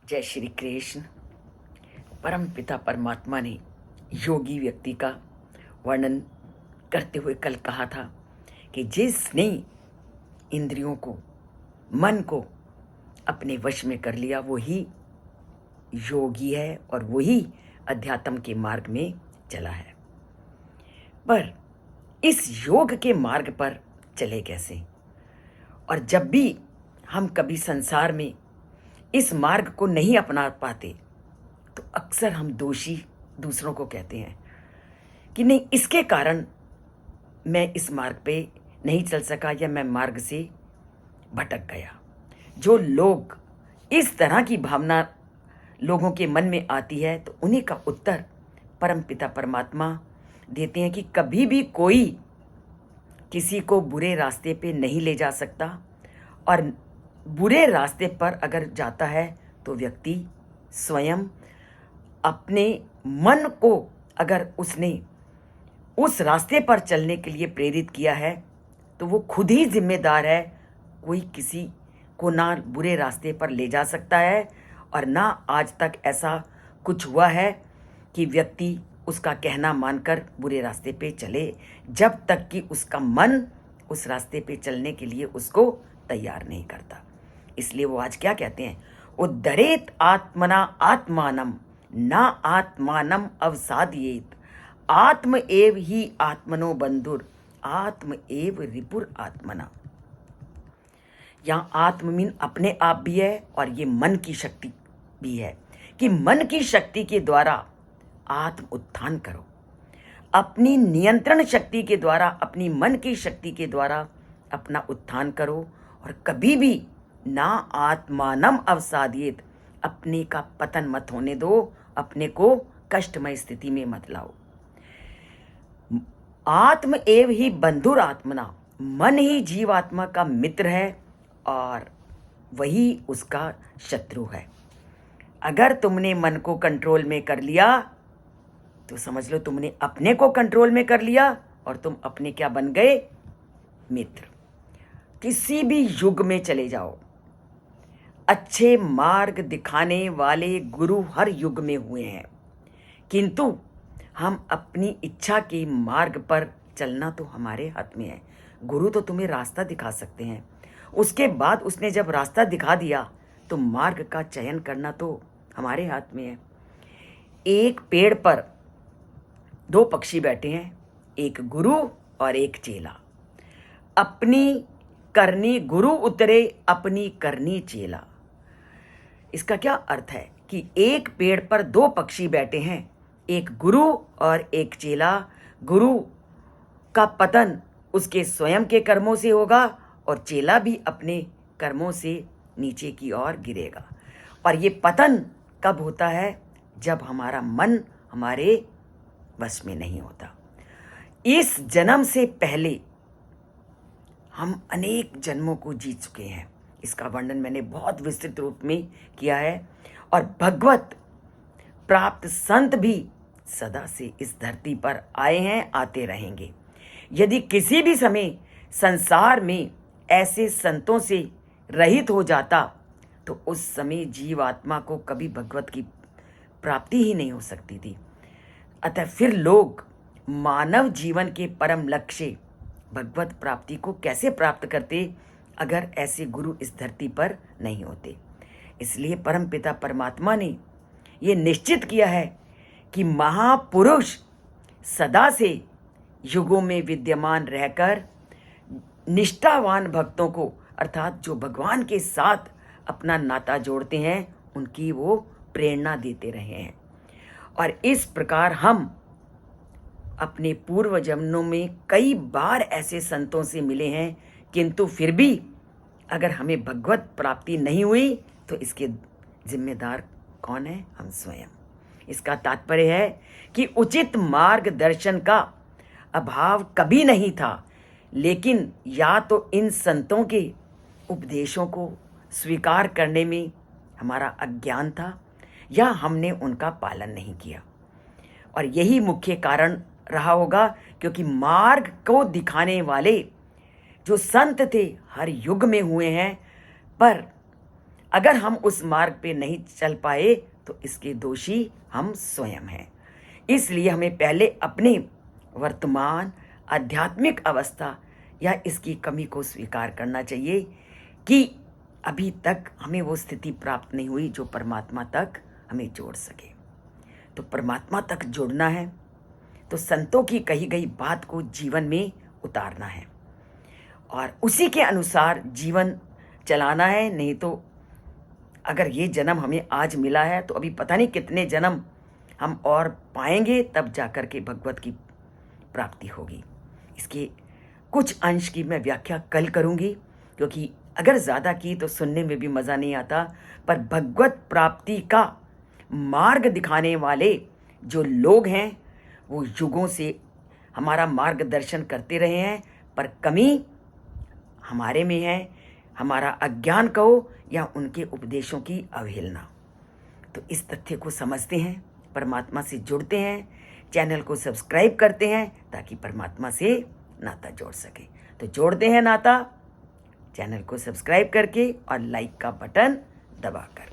जय श्री कृष्ण। परम पिता परमात्मा ने योगी व्यक्ति का वर्णन करते हुए कल कहा था कि जिसने इंद्रियों को, मन को अपने वश में कर लिया वही योगी है और वही अध्यात्म के मार्ग में चला है। पर इस योग के मार्ग पर चले कैसे? और जब भी हम कभी संसार में इस मार्ग को नहीं अपना पाते तो अक्सर हम दोषी दूसरों को कहते हैं कि नहीं, इसके कारण मैं इस मार्ग पे नहीं चल सका या मैं मार्ग से भटक गया। जो लोग इस तरह की भावना लोगों के मन में आती है तो उन्हीं का उत्तर परम पिता परमात्मा देते हैं कि कभी भी कोई किसी को बुरे रास्ते पे नहीं ले जा सकता, और बुरे रास्ते पर अगर जाता है तो व्यक्ति स्वयं अपने मन को, अगर उसने उस रास्ते पर चलने के लिए प्रेरित किया है तो वो खुद ही जिम्मेदार है। कोई किसी को ना बुरे रास्ते पर ले जा सकता है और ना आज तक ऐसा कुछ हुआ है कि व्यक्ति उसका कहना मानकर बुरे रास्ते पे चले, जब तक कि उसका मन उस रास्ते पे चलने के लिए उसको तैयार नहीं करता। इसलिए वो आज क्या कहते हैं, उद्धरेत आत्मना आत्मानम ना आत्मानम अवसादयेत, आत्म एव ही आत्मनो बंधुर, आत्म एव रिपुर आत्मना। यहाँ आत्म मीन अपने आप भी है और ये मन की शक्ति भी है कि मन की शक्ति के द्वारा आत्म उत्थान करो, अपनी नियंत्रण शक्ति के द्वारा, अपनी मन की शक्ति के द्वारा अपना उत्थान करो और कभी भी ना आत्मानम अवसादित, अपने का पतन मत होने दो, अपने को कष्टमय स्थिति में मत लाओ। आत्म एव ही बंधुर आत्मना, मन ही जीवात्मा का मित्र है और वही उसका शत्रु है। अगर तुमने मन को कंट्रोल में कर लिया तो समझ लो तुमने अपने को कंट्रोल में कर लिया और तुम अपने क्या बन गए, मित्र। किसी भी युग में चले जाओ, अच्छे मार्ग दिखाने वाले गुरु हर युग में हुए हैं, किंतु हम अपनी इच्छा के मार्ग पर चलना तो हमारे हाथ में है। गुरु तो तुम्हें रास्ता दिखा सकते हैं, उसके बाद उसने जब रास्ता दिखा दिया तो मार्ग का चयन करना तो हमारे हाथ में है। एक पेड़ पर दो पक्षी बैठे हैं, एक गुरु और एक चेला। अपनी करनी गुरु उतरे, अपनी करनी चेला। इसका क्या अर्थ है कि एक पेड़ पर दो पक्षी बैठे हैं, एक गुरु और एक चेला। गुरु का पतन उसके स्वयं के कर्मों से होगा और चेला भी अपने कर्मों से नीचे की ओर गिरेगा। और ये पतन कब होता है, जब हमारा मन हमारे वश में नहीं होता। इस जन्म से पहले हम अनेक जन्मों को जीत चुके हैं, इसका वर्णन मैंने बहुत विस्तृत रूप में किया है। और भगवत प्राप्त संत भी सदा से इस धरती पर आए हैं, आते रहेंगे। यदि किसी भी समय संसार में ऐसे संतों से रहित हो जाता तो उस समय जीवात्मा को कभी भगवत की प्राप्ति ही नहीं हो सकती थी। अतः फिर लोग मानव जीवन के परम लक्ष्य भगवत प्राप्ति को कैसे प्राप्त करते अगर ऐसे गुरु इस धरती पर नहीं होते। इसलिए परम पिता परमात्मा ने ये निश्चित किया है कि महापुरुष सदा से युगों में विद्यमान रहकर निष्ठावान भक्तों को, अर्थात जो भगवान के साथ अपना नाता जोड़ते हैं, उनकी वो प्रेरणा देते रहे हैं। और इस प्रकार हम अपने पूर्व जन्मों में कई बार ऐसे संतों से मिले हैं, किंतु फिर भी अगर हमें भगवत प्राप्ति नहीं हुई तो इसके जिम्मेदार कौन है, हम स्वयं। इसका तात्पर्य है कि उचित मार्गदर्शन का अभाव कभी नहीं था, लेकिन या तो इन संतों के उपदेशों को स्वीकार करने में हमारा अज्ञान था या हमने उनका पालन नहीं किया। और यही मुख्य कारण रहा होगा, क्योंकि मार्ग को दिखाने वाले जो संत थे हर युग में हुए हैं, पर अगर हम उस मार्ग पे नहीं चल पाए तो इसके दोषी हम स्वयं हैं। इसलिए हमें पहले अपने वर्तमान आध्यात्मिक अवस्था या इसकी कमी को स्वीकार करना चाहिए कि अभी तक हमें वो स्थिति प्राप्त नहीं हुई जो परमात्मा तक हमें जोड़ सके। तो परमात्मा तक जुड़ना है तो संतों की कही गई बात को जीवन में उतारना है और उसी के अनुसार जीवन चलाना है। नहीं तो अगर ये जन्म हमें आज मिला है तो अभी पता नहीं कितने जन्म हम और पाएंगे, तब जाकर के भगवत की प्राप्ति होगी। इसके कुछ अंश की मैं व्याख्या कल करूंगी, क्योंकि अगर ज़्यादा की तो सुनने में भी मज़ा नहीं आता। पर भगवत प्राप्ति का मार्ग दिखाने वाले जो लोग हैं वो युगों से हमारा मार्गदर्शन करते रहे हैं, पर कमी हमारे में है, हमारा अज्ञान कहो या उनके उपदेशों की अवहेलना। तो इस तथ्य को समझते हैं, परमात्मा से जुड़ते हैं, चैनल को सब्सक्राइब करते हैं ताकि परमात्मा से नाता जोड़ सके। तो जोड़ते हैं नाता चैनल को सब्सक्राइब करके और लाइक का बटन दबाकर।